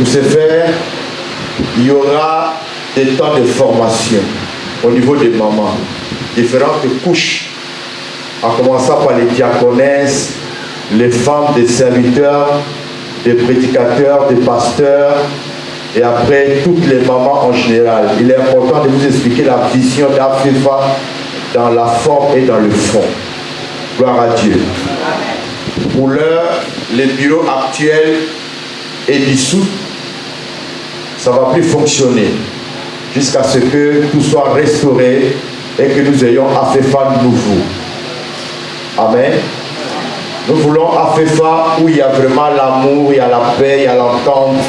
pour ce faire, il y aura des temps de formation au niveau des mamans, différentes couches, en commençant par les diaconesses, les femmes des serviteurs, des prédicateurs, des pasteurs, et après toutes les mamans en général. Il est important de vous expliquer la vision d'AFEFA dans la forme et dans le fond. Gloire à Dieu. Pour l'heure, le bureau actuel est dissous. Ça ne va plus fonctionner jusqu'à ce que tout soit restauré et que nous ayons AFEFA nouveau. Amen. Nous voulons AFEFA où il y a vraiment l'amour, il y a la paix, il y a l'entente.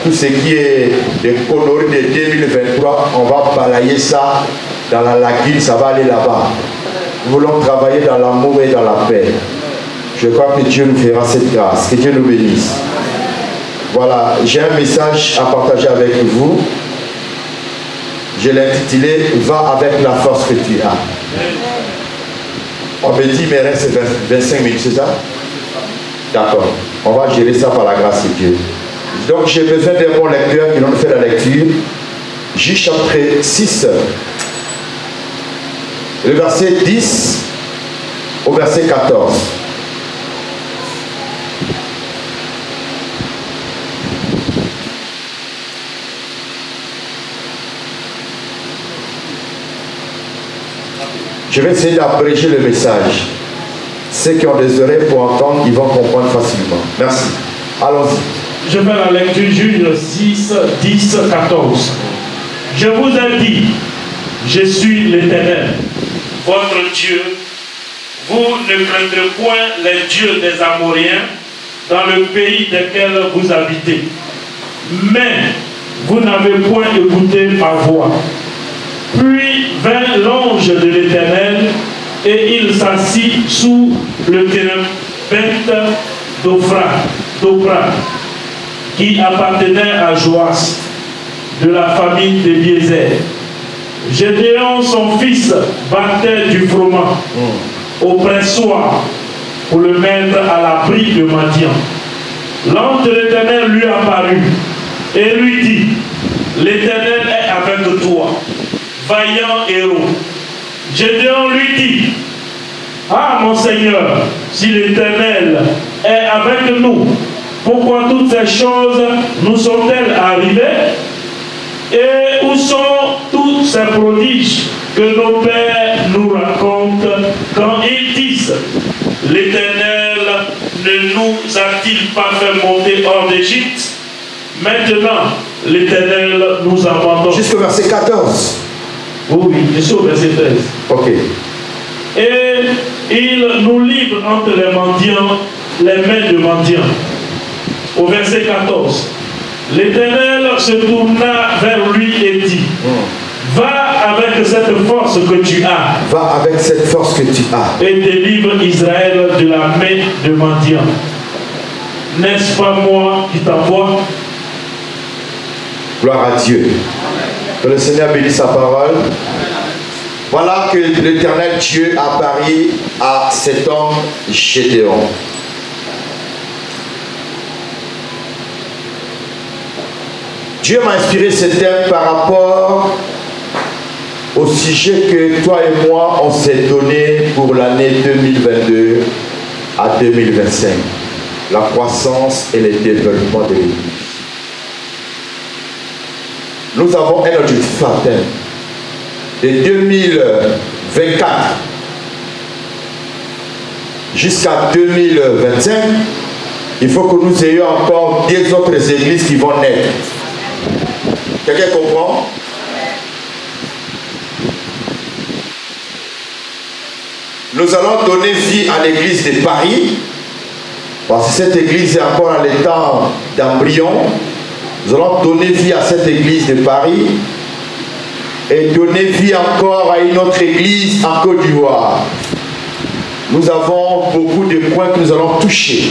Tout ce qui est des conneries de 2023, on va balayer ça dans la lagune, ça va aller là-bas. Nous voulons travailler dans l'amour et dans la paix. Je crois que Dieu nous fera cette grâce. Que Dieu nous bénisse. Voilà, j'ai un message à partager avec vous. Je l'ai intitulé « Va avec la force que tu as ». On me dit, mais reste 25 minutes, c'est ça? D'accord. On va gérer ça par la grâce de Dieu. Donc j'ai besoin d'un bon lecteur qui nous fait la lecture. Juge chapitre 6, le verset 10 au verset 14. Je vais essayer d'abréger le message. Ceux qui ont des oreilles pour entendre, ils vont comprendre facilement. Merci. Allons-y. Je fais la lecture, Juge 6, 10, 14. Je vous ai dit, je suis l'Éternel, votre Dieu. Vous ne craindrez point les dieux des Amoriens dans le pays desquels vous habitez. Mais vous n'avez point écouté ma voix. Puis vint l'ange de l'Éternel et il s'assit sous le térébinthe d'Ophra, qui appartenait à Joas, de la famille de Biézer. Gédéon, son fils, battait du froment au pressoir pour le mettre à l'abri de Madian. L'ange de l'Éternel lui apparut et lui dit, l'Éternel est avec toi, vaillant héros. Gédéon lui dit, ah mon Seigneur, si l'Éternel est avec nous, pourquoi toutes ces choses nous sont-elles arrivées? Et où sont tous ces prodiges que nos pères nous racontent quand ils disent, l'Éternel ne nous a-t-il pas fait monter hors d'Égypte? Maintenant, l'Éternel nous abandonne. Jusqu'au verset 14. Oui, je suis au verset 13. Ok. Et il nous livre entre les mendiants, les mains de mendiants. Au verset 14. L'Éternel se tourna vers lui et dit, va avec cette force que tu as. Va avec cette force que tu as. Et délivre Israël de la main de mendiants. N'est-ce pas moi qui t'envoie? Gloire à Dieu. Que le Seigneur bénisse sa parole. Voilà que l'Éternel Dieu apparut à cet homme Gédéon. Dieu m'a inspiré ce thème par rapport au sujet que toi et moi on s'est donné pour l'année 2022 à 2025. La croissance et le développement de l'Église. Nous avons un objectif à atteindre. De 2024 jusqu'à 2025, il faut que nous ayons encore 10 autres églises qui vont naître. Quelqu'un comprend? Nous allons donner vie à l'église de Paris, parce que cette église est encore dans les temps d'embryon. Nous allons donner vie à cette église de Paris et donner vie encore à une autre église en Côte d'Ivoire. Nous avons beaucoup de points que nous allons toucher.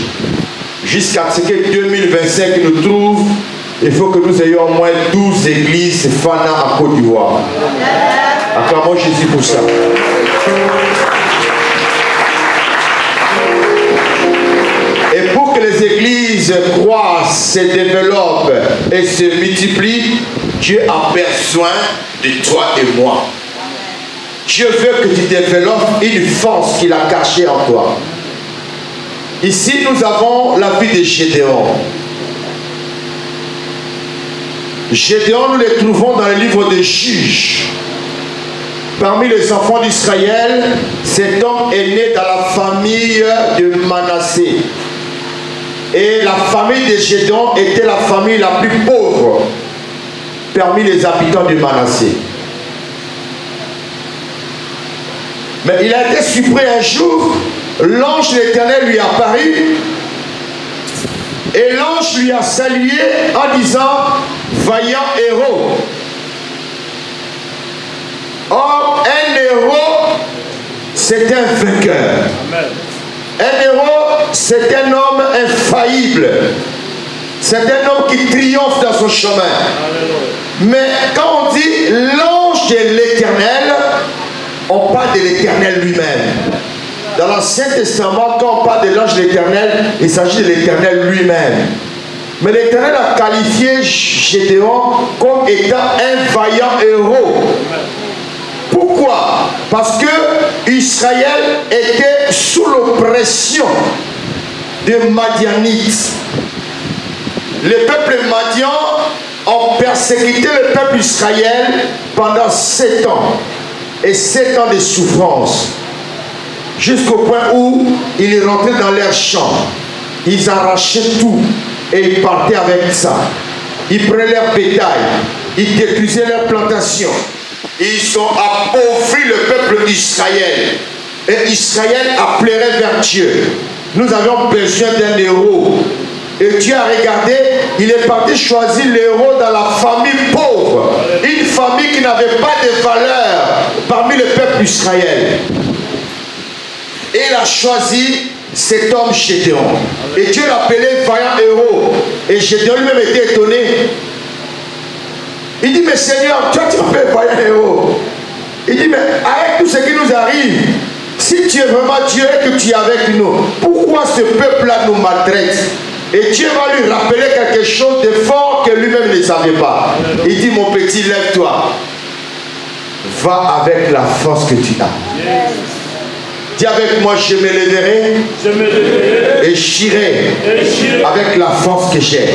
Jusqu'à ce que 2025 nous trouve, il faut que nous ayons au moins 12 églises Fana en Côte d'Ivoire. Acclamons Jésus pour ça. Et pour que les les églises croissent, se développent et se multiplient, Dieu a besoin de toi et moi. Dieu veut que tu développes une force qu'il a cachée en toi. Ici, nous avons la vie de Gédéon. Gédéon, nous les trouvons dans le livre des Juges. Parmi les enfants d'Israël, cet homme est né dans la famille de Manassé. Et la famille de Gédéon était la famille la plus pauvre parmi les habitants de Manassé. Mais il a été surpris un jour, l'ange de l'Éternel lui apparut et l'ange lui a salué en disant « Vaillant héros ». Or, un héros, c'est un vainqueur. Amen. Un héros, c'est un homme infaillible. C'est un homme qui triomphe dans son chemin. Amen. Mais quand on dit l'ange de l'Éternel, on parle de l'Éternel lui-même. Dans l'Ancien Testament, quand on parle de l'ange de l'Éternel, il s'agit de l'Éternel lui-même. Mais l'Éternel a qualifié Gédéon comme étant un vaillant héros. Pourquoi? Parce que Israël était sous l'oppression des Madianites. Les peuples Madian ont persécuté le peuple Israël pendant 7 ans. Et 7 ans de souffrance. Jusqu'au point où ils rentraient dans leurs champs. Ils arrachaient tout. Et ils partaient avec ça. Ils prenaient leur bétail. Ils détruisaient leurs plantations. Ils ont appauvri le peuple d'Israël. Et Israël appellerait vers Dieu. Nous avons besoin d'un héros. Et Dieu a regardé, il est parti choisir l'héros dans la famille pauvre. Une famille qui n'avait pas de valeur parmi le peuple d'Israël. Et il a choisi cet homme Gédéon. Et Dieu l'appelait vaillant héros. Et Gédéon lui-même était étonné. Il dit, mais Seigneur, toi tu m'appelles vaillant héros. Il dit, mais avec tout ce qui nous arrive, si tu es vraiment Dieu et que tu es avec nous, pourquoi ce peuple-là nous maltraite? Et Dieu va lui rappeler quelque chose de fort que lui-même ne savait pas. Il dit, mon petit, lève-toi. Va avec la force que tu as. Dis avec moi, je me lèverai et j'irai avec la force que j'ai.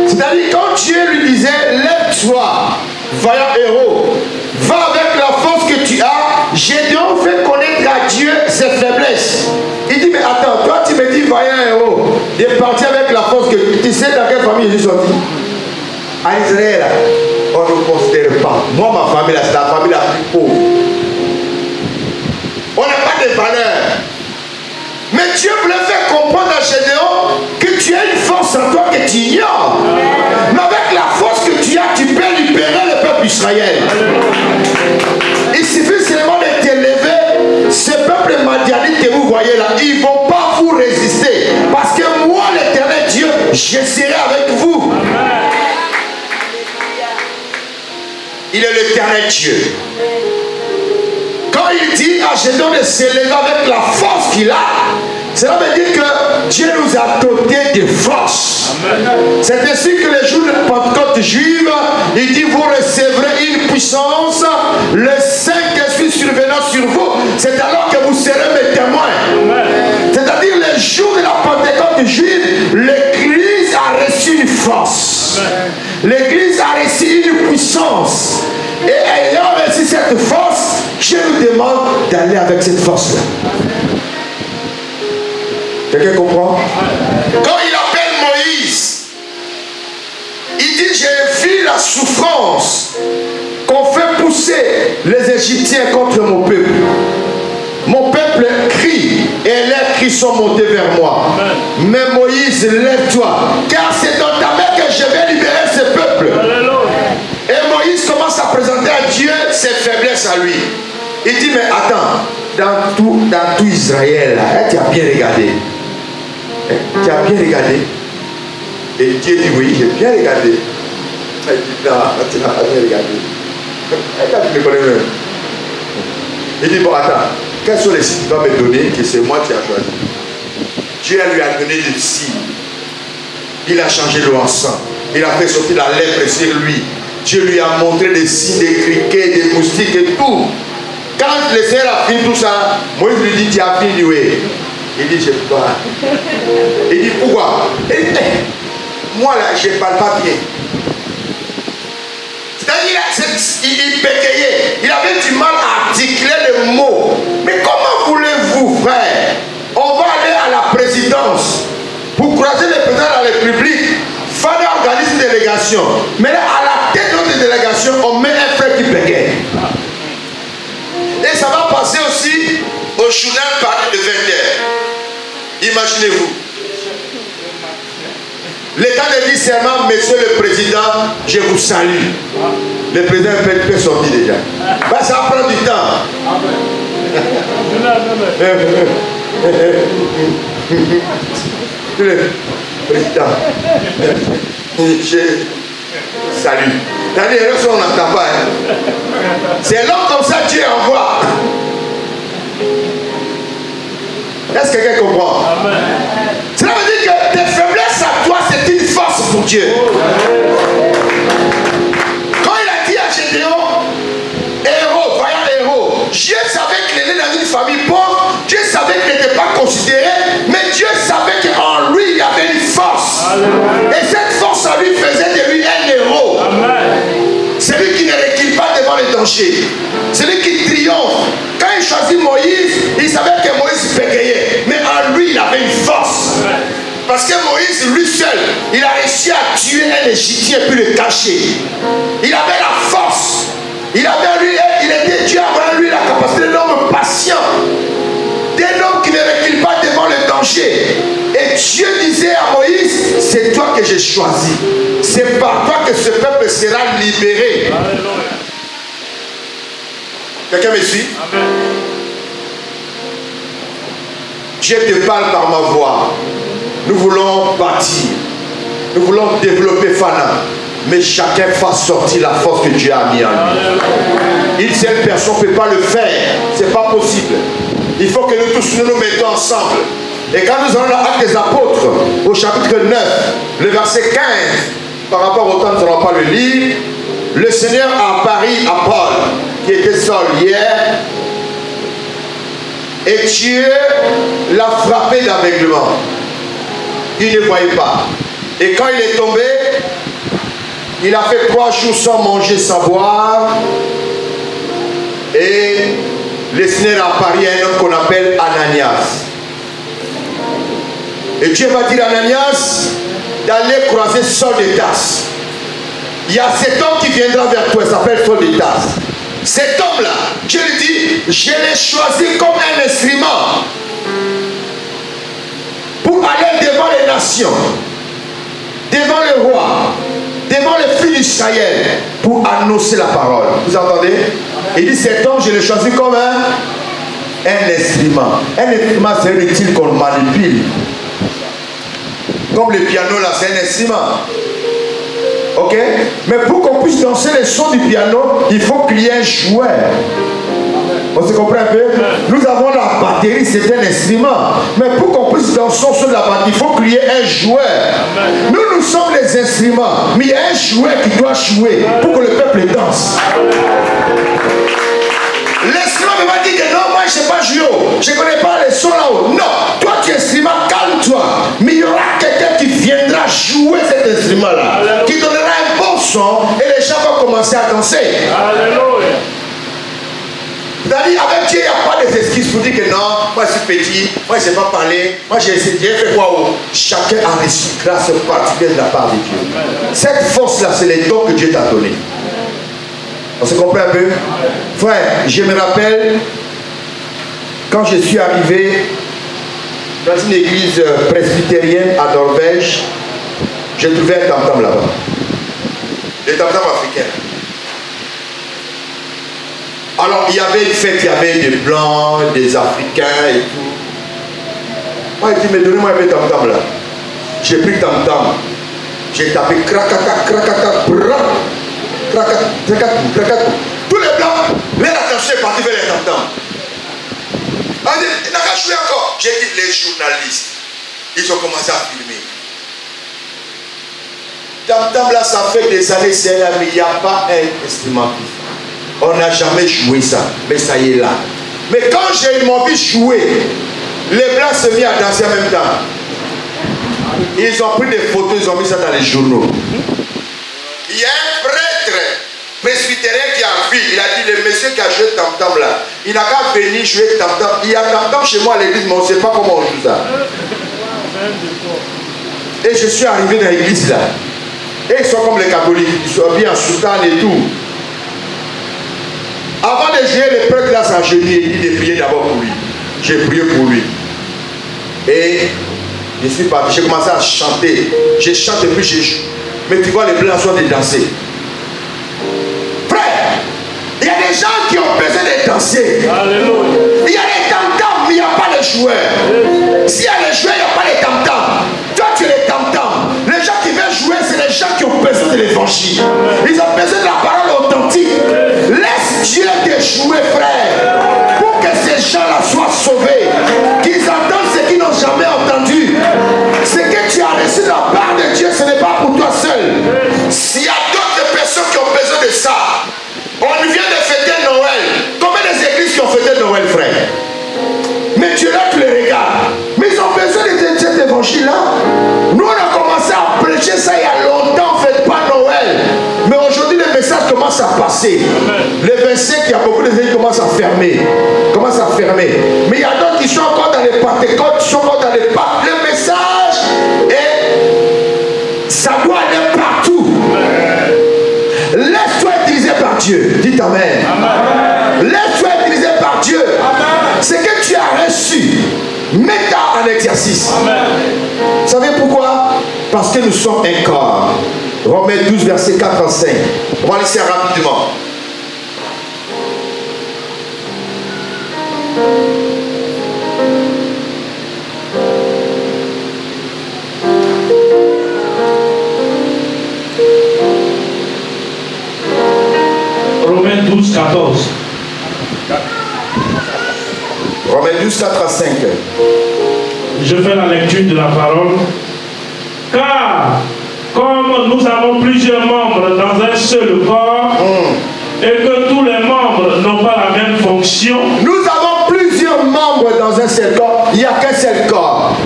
C'est-à-dire, quand Dieu lui disait, lève-toi, vaillant héros, va avec la force que tu as, Gédéon fait connaître à Dieu ses faiblesses. Il dit, mais attends, toi tu me dis vaillant héros, de partir avec la force que tu sais dans quelle famille je suis sorti. À Israël, on ne considère pas. Moi, ma famille, c'est la famille la plus pauvre. On n'a pas de valeur. Mais Dieu voulait faire comprendre à Gédéon que tu as une force en toi que tu ignores. Mais avec la force que tu as, tu peux libérer le peuple d'Israël. Il suffit seulement de t'élever. Ce peuple madianite que vous voyez là, ils ne vont pas vous résister. Parce que moi, l'Éternel Dieu, je serai avec vous. Il est l'Éternel Dieu. Quand il dit à Gédéon de s'élever avec la force qu'il a, cela veut dire que Dieu nous a dotés de force. C'est ainsi que les jours de Pentecôte juive, il dit, vous recevrez une puissance, le Saint-Esprit survenant sur vous, c'est alors que vous serez mes témoins. C'est-à-dire les jours de la Pentecôte juive, l'Église a reçu une force. L'Église a reçu une puissance. Et ayant reçu cette force, je nous demande d'aller avec cette force-là. Quelqu'un comprend? Quand il appelle Moïse, il dit, j'ai vu la souffrance qu'ont fait pousser les Égyptiens contre mon peuple. Mon peuple crie et leurs cris sont montés vers moi. Mais Moïse, lève-toi, car c'est dans ta main que je vais libérer ce peuple. Et Moïse commence à présenter à Dieu ses faiblesses à lui. Il dit, mais attends, dans tout Israël, là, tu as bien regardé. Tu as bien regardé. Et Dieu dit, oui, j'ai bien regardé. Il dit, non, tu n'as pas bien regardé. Tu me connais même. Il dit, bon, attends, quels sont les signes qu'il va me donner que c'est moi qui ai choisi? Dieu lui a donné des signes. Il a changé l'eau en sang. Il a fait sortir la lèpre sur lui. Dieu lui a montré des signes, des criquets, des moustiques et tout. Quand le Seigneur a fini tout ça, Moïse lui dit, tu as fini, oui. Il dit, je ne peux pas. Il dit, pourquoi? Il dit, moi là, je ne parle pas bien. C'est-à-dire, il bégayait. Il avait du mal à articuler les mots. Mais comment voulez-vous, frère? On va aller à la présidence pour croiser le président de la République. Fallait organiser une délégation. Mais là, à la tête de notre délégation, on met un frère qui bégaye. Et ça va passer aussi au journal parti de 20h. Imaginez-vous. L'État de dire seulement, monsieur le président, je vous salue. Le président peut sortir déjà. Ben, ça va prendre du temps. Le président, je salue. C'est-à-dire, on n'entend pas. Hein. C'est l'homme comme ça Dieu envoie. Est-ce que quelqu'un comprend? Amen. Cela veut dire que tes faiblesses à toi, c'est une force pour Dieu. Quand il a dit à Gédéon, héros, vaillant héros, Dieu savait qu'il est né dans une famille pauvre, Dieu savait qu'il n'était pas considéré, mais Dieu savait qu'en lui, il y avait une force. Amen. Et cette force à lui faisait de lui un héros. Amen. Celui qui ne recule pas devant les dangers. Celui qui triomphe. Quand il choisit Moïse, il savait que Moïse bégayait. Mais en lui, il avait une force. Parce que Moïse, lui seul, il a réussi à tuer un Égyptien et puis le cacher. Il avait la force. Il avait lui, il était Dieu avant lui la capacité d'un homme patient. D'un homme qui ne recule pas devant le danger. Et Dieu disait à Moïse, c'est toi que j'ai choisi. C'est par toi que ce peuple sera libéré. Alléluia. Quelqu'un me suit? Amen. Dieu te parle par ma voix. Nous voulons bâtir. Nous voulons développer Fana. Mais chacun fasse sortir la force que Dieu a mis en lui. Une seule personne ne peut pas le faire. Ce n'est pas possible. Il faut que nous tous nous mettons ensemble. Et quand nous allons dans l'Acte des Apôtres, au chapitre 9, le verset 15, par rapport au temps, nous n'allons pas le lire, le Seigneur a apparu à Paul, qui était seul hier, et Dieu l'a frappé d'aveuglement. Il ne voyait pas. Et quand il est tombé, il a fait 3 jours sans manger, sans boire, et le Seigneur a apparu à un homme qu'on appelle Ananias. Et Dieu va dire à Ananias d'aller croiser Saul de Tarse. Il y a cet homme qui viendra vers toi, il s'appelle Saul de Tarse. Cet homme-là, Dieu lui dit, je l'ai choisi comme un instrument pour aller devant les nations, devant le roi, devant les fils d'Israël, pour annoncer la parole. Vous entendez? Il dit, cet homme, je l'ai choisi comme un instrument. Un instrument, c'est un outil qu'on manipule. Comme le piano là, c'est un instrument. Ok? Mais pour qu'on puisse danser les sons du piano, il faut qu'il y ait un joueur. On se comprend un peu? Nous avons la batterie, c'est un instrument. Mais pour qu'on puisse danser sur la batterie, il faut qu'il y ait un joueur. Nous sommes les instruments. Mais il y a un joueur qui doit jouer pour que le peuple danse. L'instrument ne va dire que non, moi je ne sais pas jouer. Je ne connais pas les sons là-haut. Non, toi tu es instrument, calme-toi. Mais il y aura quelqu'un qui viendra jouer cet instrument-là, qui donnera un bon son et les gens vont commencer à danser. Alléluia. C'est-à-dire, avec Dieu, il n'y a pas des excuses pour dire que non, moi je suis petit, moi je ne sais pas parler, moi j'ai fait quoi? Chacun a reçu grâce particulière de la part de Dieu. Cette force-là, c'est les dons que Dieu t'a donné. On se comprend un peu? Frère, je me rappelle quand je suis arrivé dans une église presbytérienne à Norvège, j'ai trouvé un tam-tam là-bas. Le tam-tam africain. Alors il y avait une fête, il y avait des blancs, des africains et tout. Moi il dit, mais donnez-moi un peu tam-tam là. J'ai pris tam-tam. J'ai tapé krakata, krakata, bra. Tous les blancs, leur attention suis parti vers les tam-tams. On dit, il n'a qu'à jouer encore. J'ai dit, les journalistes, ils ont commencé à filmer. Tam-tam là, ça fait des années, c'est là, mais il n'y a pas un instrument. On n'a jamais joué ça, mais ça y est là. Mais quand j'ai envie de jouer, les blancs se mis à danser en même temps. Ils ont pris des photos, ils ont mis ça dans les journaux. Il y a un prêtre presbytérien qui a vu, il a dit, le monsieur qui a joué tam-tam là, il n'a qu'à venir jouer tam-tam. Il y a tam-tam chez moi à l'église, mais on ne sait pas comment on joue ça. Et je suis arrivé dans l'église là. Et ils sont comme les catholiques, ils sont bien en soutane et tout. Avant de jouer, le prêtre là s'agenouille, il dit de prier d'abord pour lui. J'ai prié pour lui. Et je suis parti, j'ai commencé à chanter. Je chante et puis je joue. Mais tu vois, les blancs sont de danser. Frère, il y a des gens qui ont besoin de danser. Alléluia. Il y a les tam-tams, mais il n'y a pas les joueurs. S'il y a les joueurs, il n'y a pas les tam-tams. Toi, tu es les tam-tams. Les gens qui veulent jouer, c'est les gens qui ont besoin de l'évangile. Ils ont besoin de la parole authentique. Laisse Dieu te jouer, frère, pour que ces gens-là soient sauvés, qu'ils entendent ce qu'ils n'ont jamais entendu. Ce que tu as reçu de la part de Dieu, ce n'est pas pour toi seul. S'il y a d'autres personnes qui ont besoin de ça, on vient de fêter Noël. Combien des églises qui ont fêté Noël, frère? Mais tu es là, tu les regardes. Mais ils ont besoin de cet évangile-là. Nous, on a commencé à prêcher ça il y a longtemps, on ne fête pas Noël. Mais aujourd'hui, le message commence à passer. Les 25, il y a beaucoup de gens qui commencent à fermer. Mais il y a d'autres qui sont encore dans les Pentecôtes, qui sont encore dans les Pâques. Le message, ça doit aller partout. Laisse-toi utiliser par Dieu. Dites Amen. Laisse-toi utiliser par Dieu. Ce que tu as reçu, mets-toi en exercice. Amen. Vous savez pourquoi? Parce que nous sommes un corps. Romains 12, verset 4 à 5. On va laisser rapidement. Romains 12, 14. Romains 12, 4 à 5. Je fais la lecture de la parole. Car, comme nous avons plusieurs membres dans un seul corps, et que tous les membres n'ont pas la même fonction. Nous avons plusieurs membres dans un seul corps. Il n'y a qu'un seul corps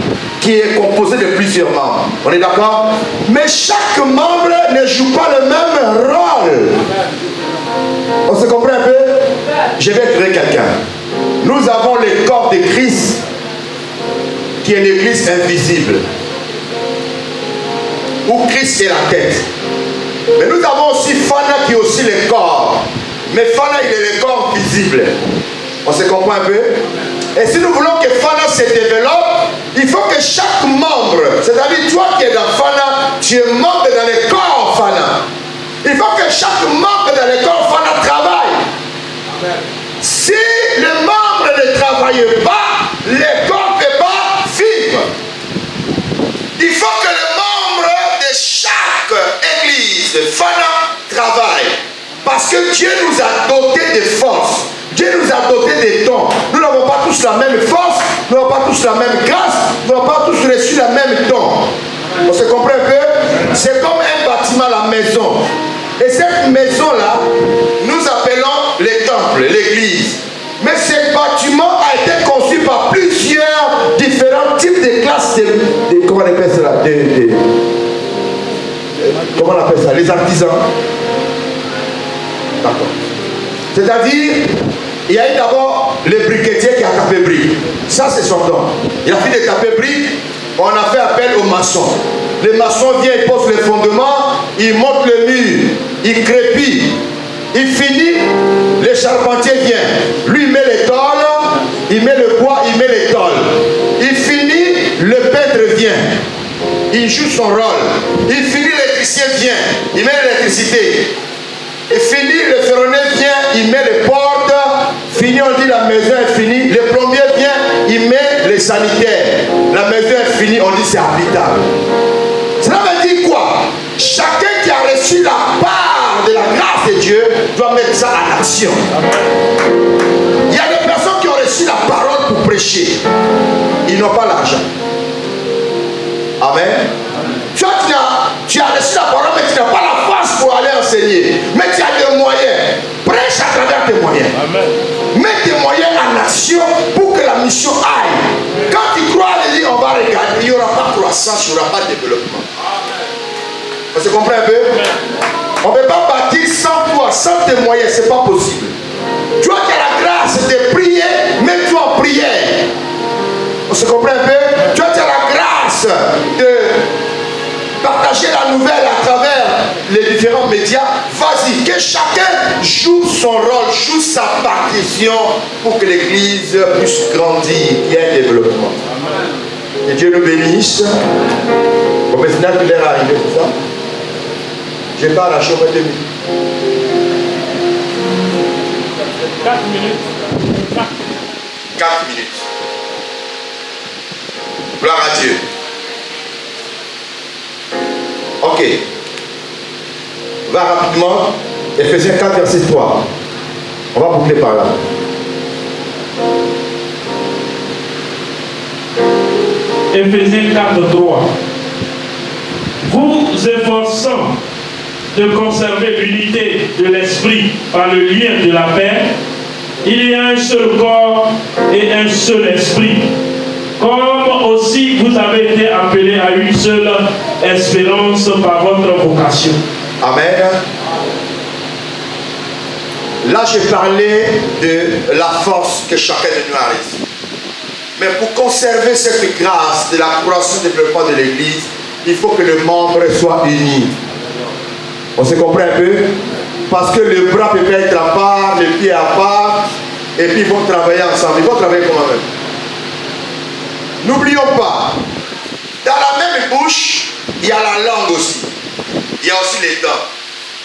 qui est composé de plusieurs membres. On est d'accord? Mais chaque membre ne joue pas le même rôle. On se comprend un peu? Je vais créer quelqu'un. Nous avons le corps de Christ qui est l'église invisible, où Christ est la tête. Mais nous avons aussi Fana qui est aussi le corps. Mais Fana, il est le corps visible. On se comprend un peu? Et si nous voulons que Fana se développe, il faut que chaque membre, c'est-à-dire toi qui es dans Fana, tu es membre dans le corps Fana. Il faut que chaque membre dans le corps Fana travaille. Amen. Si le membre ne travaille pas, le corps ne peut pas vivre. Il faut que le membre de chaque église de Fana travaille. Parce que Dieu nous a dotés de force. Dieu nous a dotés de dons. Nous n'avons pas tous la même force, nous n'avons pas tous la même grâce, nous n'avons pas tous reçu la même don. On se comprend un peu? C'est comme un bâtiment, la maison. Et cette maison-là, nous appelons le temple, l'église. Mais ce bâtiment a été conçu par plusieurs différents types de classes de comment on appelle ça? Comment on appelle ça? Les artisans. D'accord. C'est-à-dire, il y a eu d'abord le briquetier qui a tapé brique. Ça, c'est son don. Il a fini de taper brique, on a fait appel au maçon. Le maçon vient, il pose le fondement, il monte le mur, il crépit. Il finit, le charpentier vient. Lui, il met les tôles, il met le bois, il met les tôles. Il finit, le peintre vient. Il joue son rôle. Il finit, l'électricien vient. Il met l'électricité. Il finit, le ferronnier vient, il met les portes. Fini, on dit la maison est finie. Le plombier vient, il met les sanitaires. La maison est finie, on dit c'est habitable. Cela veut dire quoi? Chacun qui a reçu la part de la grâce de Dieu dois mettre ça en action. Il y a des personnes qui ont reçu la parole pour prêcher. Ils n'ont pas l'argent. Amen. Toi, tu as reçu la parole, mais tu n'as pas la force pour aller enseigner. Mais tu as des moyens. Prêche à travers tes moyens. Amen. Mets tes moyens en action pour que la mission aille. Quand tu crois, on va regarder, il n'y aura pas de croissance, il n'y aura pas de développement. On se comprend un peu? On ne peut pas bâtir sans toi, sans tes moyens, ce n'est pas possible. Toi qui as la grâce de prier, mets-toi en prière. On se comprend un peu? Toi qui as la grâce de partager la nouvelle à travers les différents médias, vas-y, que chacun joue son rôle, joue sa partition pour que l'église puisse grandir, qu'il y ait un développement. Amen. Que Dieu nous bénisse. Au président qui est arrivé, c'est ça? Je n'ai pas arraché au moins 2 minutes. 4 minutes. 4 minutes. Gloire à Dieu. Ok. Va rapidement. Ephésiens 4, verset 3. On va boucler par là. Ephésiens 4, 3. Vous efforçant de conserver l'unité de l'esprit par le lien de la paix, il y a un seul corps et un seul esprit. Comme aussi vous avez été appelés à une seule espérance par votre vocation. Amen. Là, j'ai parlé de la force que chacun de nous a reçue. Mais pour conserver cette grâce de la croissance et développement de l'Église, il faut que les membres soient unis. On se comprend un peu? Parce que le bras peut être à part, le pied à part, et puis ils vont travailler ensemble. Ils vont travailler comme eux. N'oublions pas, dans la même bouche, il y a la langue aussi. Il y a aussi les dents.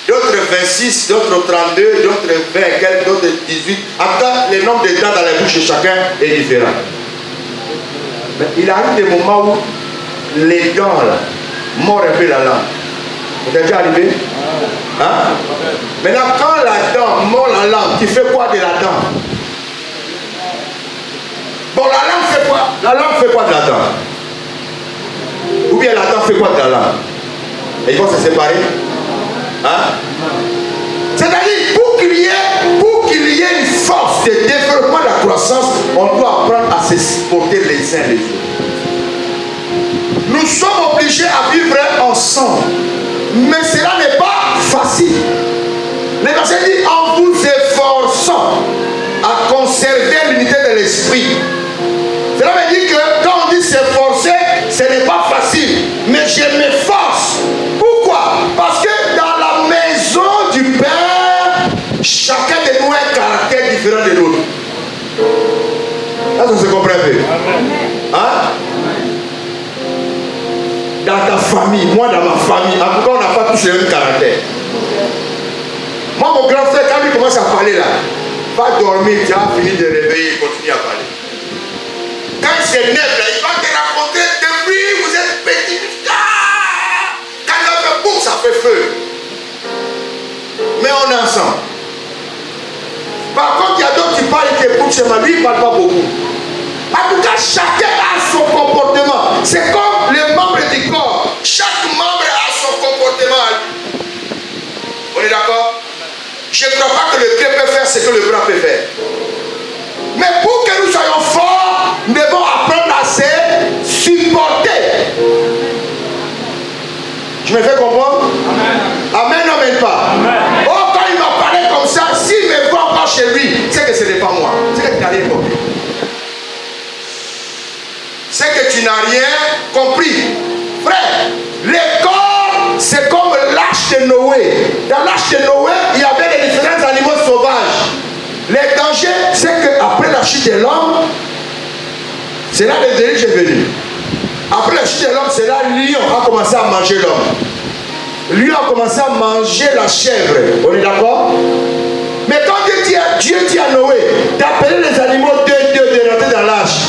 D'autres 26, d'autres 32, d'autres 20, quelques, d'autres 18. Après, le nombre de dents dans la bouche de chacun est différent. Mais il arrive des moments où les dents là, mordent un peu la langue. Vous êtes déjà arrivé? Hein? Maintenant, quand la dent mord la langue, tu fais quoi de la dent? Bon, la langue fait quoi? La langue fait quoi de la dent? Ou bien la dent fait quoi de la langue? Et ils vont se séparer? Hein? C'est-à-dire, pour qu'il y ait une force de développement de la croissance, on doit apprendre à se supporter les uns les autres. Nous sommes obligés à vivre ensemble. Mais cela n'est pas facile. Le verset dit en vous efforçant à conserver l'unité de l'esprit. Cela veut dire que quand on dit s'efforcer, ce n'est pas facile. Mais je m'efforce. Pourquoi? Parce que dans la maison du Père, chacun de nous a un caractère différent de l'autre. Là, ça se comprend un peu. Hein? Dans ta famille, moi dans ma famille, en tout cas on n'a pas tous le même caractère. Moi mon grand frère, quand il commence à parler là, va dormir, tu as fini de réveiller, il continue à parler. Quand il s'énerve là, il va te raconter depuis vous êtes petit. Quand il va faire boum, ça fait feu. Mais on est ensemble. Par contre, il y a d'autres qui parlent et qui écoutent chez moi, lui il ne parle pas beaucoup. En tout cas, chacun a son comportement. C'est comme les membres du corps. Chaque membre a son comportement. On est d'accord? Je ne crois pas que le pied peut faire ce que le bras peut faire. Mais pour que nous soyons forts, nous devons apprendre à se supporter. Je me fais comprendre? Amen, amen pas. Amen. Oh, quand il m'a parlé comme ça, s'il me voit encore chez lui, c'est que ce n'est pas moi. C'est que tu n'as rien compris. C'est que tu n'as rien compris. Frère, le corps, c'est comme l'arche de Noé. Dans l'arche de Noé, il y avait les différents animaux sauvages. Le danger, c'est qu'après la chute de l'homme, c'est là le déluge est venu. Après la chute de l'homme, c'est là le lion a commencé à manger l'homme. Le lion a commencé à manger la chèvre. On est d'accord? Mais quand Dieu dit à Noé d'appeler les animaux de rentrer dans l'arche,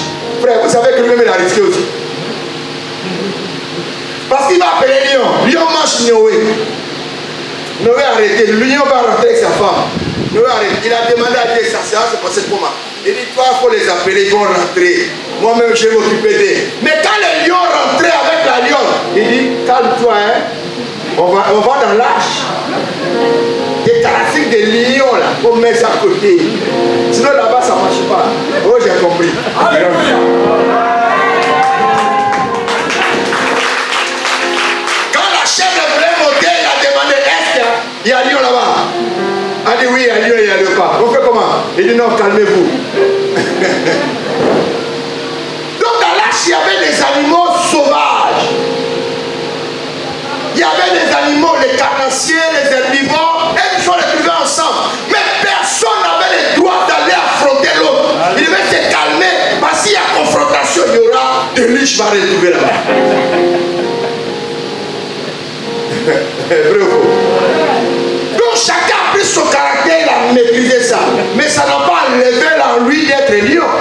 frère, vous savez que lui-même il a risqué aussi. Parce qu'il va appeler lion. Lion mange Noé. Noé a arrêté. L'union va rentrer avec sa femme. Noé a arrêté. Il a demandé à Dieu, ça s'est passé comment? Il dit, toi, il faut les appeler, ils vont rentrer. Moi-même, je vais m'occuper d'eux. Mais quand le lion rentrait avec la lionne, il dit, calme-toi, hein. On va dans l'âge. Des caractéristiques des lions, là, on met ça à côté. Sinon, là-bas, ça ne marche pas. Oh, j'ai compris. Quand la chèvre voulait monter, il a demandé, est-ce qu'il y a un lion là-bas? Il a dit, oui, il y a un lion, il y a le pas. On fait comment? Il dit, non, calmez-vous. Donc, dans l'âge, il y avait des animaux sauvages. Il y avait des animaux, les carnassiers, les herbivores, et ils sont retrouvés ensemble. Mais personne n'avait le droit d'aller affronter l'autre. Il devait se calmer, parce qu'il y a confrontation, il y aura de riches va retrouver là-bas. Vrai ou faux? Donc chacun a pris son caractère, il a maîtrisé ça. Mais ça n'a pas enlevé en lui d'être lion.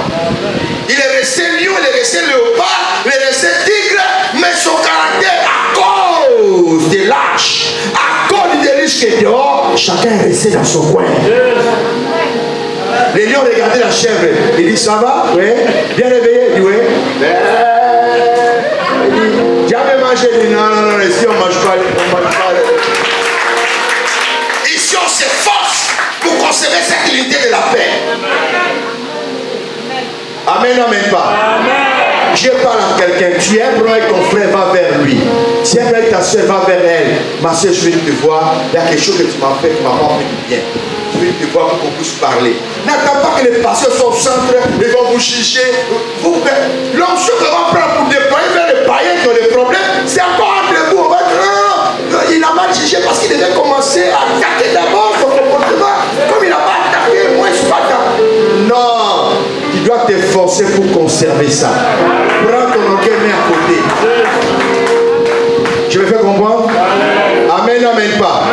Il est resté lion, il est resté léopard, il est resté tigre, mais son caractère, à cause des lâches, à cause des riches qui étaient dehors, chacun est resté dans son coin. Les lions regardaient la chèvre, il dit, ça va? Oui. Bien réveillé? Il dit, oui. Il dit, jamais mangé? Il dit, non, ici on ne mange pas. Ici on s'efforce pour conserver cette unité de la paix. Amen, amen pas. Je parle à quelqu'un, tu aimes avec ton frère, va vers lui. Tu aimes avec ta soeur, va vers elle. Ma soeur, je veux te voir, il y a quelque chose que tu m'as fait qui m'a pas fait du bien. Je veux te voir pour qu'on puisse parler. N'attends pas que les pasteurs soient au centre, ils vont vous juger. L'onction que va prendre pour déployer vers les païens qui ont des problèmes, c'est encore entre vous. On va dire, non, il n'a pas jugé parce qu'il devait commencer à attaquer d'abord son comportement. Comme il n'a pas attaqué, moi je suis pas d'accord. Non, tu dois t'efforcer pour conserver ça. Prends ton orgueil, mets à côté. Je me fais comprendre? Amen, amen pas.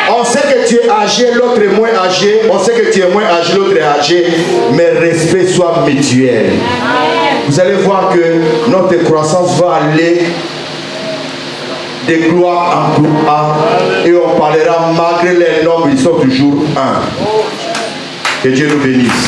On sait que tu es âgé, l'autre est moins âgé. On sait que tu es moins âgé, l'autre est âgé. Mais respect soit mutuel. Vous allez voir que notre croissance va aller de gloire en gloire. Et on parlera malgré les nombres, ils sont toujours un. Que Dieu nous bénisse.